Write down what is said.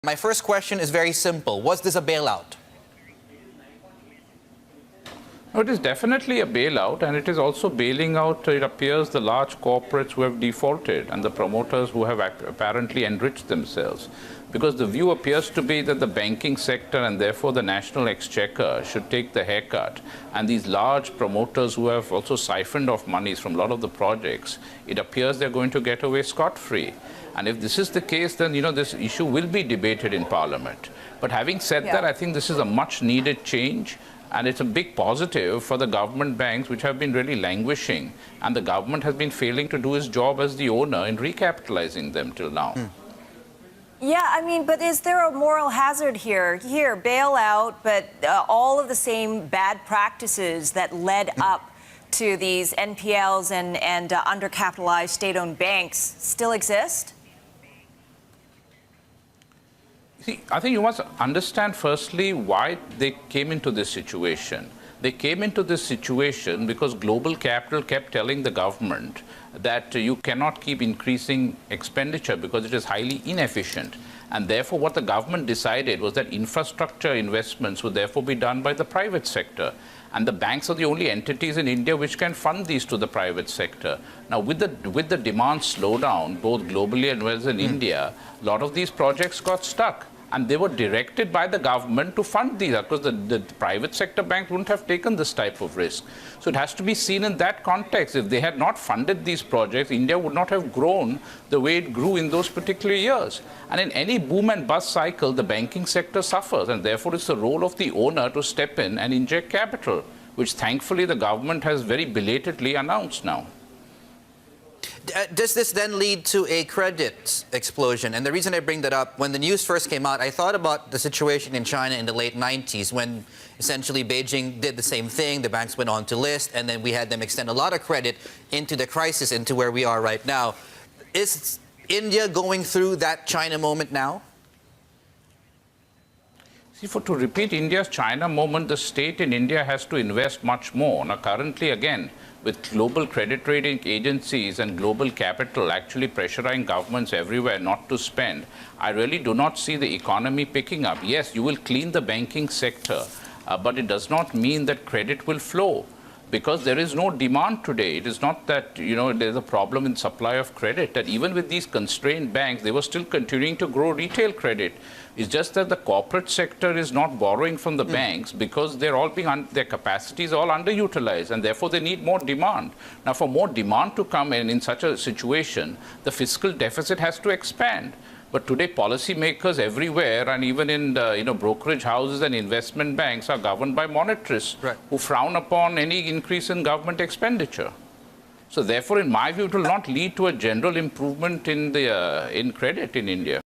My first question is very simple. Was this a bailout? No, it is definitely a bailout, and it is also bailing out, it appears, the large corporates who have defaulted and the promoters who have apparently enriched themselves. Because the view appears to be that the banking sector and therefore the national exchequer should take the haircut. And these large promoters who have also siphoned off monies from a lot of the projects, it appears they're going to get away scot-free. And if this is the case, then, this issue will be debated in Parliament. But having said that, I think this is a much-needed change. And it's a big positive for the government banks, which have been really languishing. And the government has been failing to do its job as the owner in recapitalizing them till now. Yeah, but is there a moral hazard here? Here, bailout, but all of the same bad practices that led up to these NPLs and undercapitalized state-owned banks still exist? See, I think you must understand firstly why they came into this situation. They came into this situation because global capital kept telling the government that you cannot keep increasing expenditure because it is highly inefficient. And therefore, what the government decided was that infrastructure investments would therefore be done by the private sector. And the banks are the only entities in India which can fund these to the private sector. Now, with the demand slowdown, both globally and well as in India, a lot of these projects got stuck. And they were directed by the government to fund these, because the private sector banks wouldn't have taken this type of risk. So it has to be seen in that context. If they had not funded these projects, India would not have grown the way it grew in those particular years. And in any boom and bust cycle, the banking sector suffers. And therefore, it's the role of the owner to step in and inject capital, which thankfully the government has very belatedly announced now. Does this then lead to a credit explosion? And the reason I bring that up, when the news first came out, I thought about the situation in China in the late 90s when essentially Beijing did the same thing. The banks went on to list, and then we had them extend a lot of credit into the crisis, into where we are right now. Is India going through that China moment now? See, to repeat India's China moment, the state in India has to invest much more. Now, currently, again, with global credit rating agencies and global capital actually pressurizing governments everywhere not to spend, I really do not see the economy picking up. Yes, you will clean the banking sector, but it does not mean that credit will flow, because there is no demand today. It is not that, there's a problem in supply of credit, that even with these constrained banks, they were still continuing to grow retail credit. It's just that the corporate sector is not borrowing from the banks because they're all their capacity is all underutilized, and therefore they need more demand. Now, for more demand to come in such a situation, the fiscal deficit has to expand. But today, policymakers everywhere, and even in brokerage houses and investment banks, are governed by monetarists who frown upon any increase in government expenditure. So therefore, in my view, it will not lead to a general improvement in credit in India.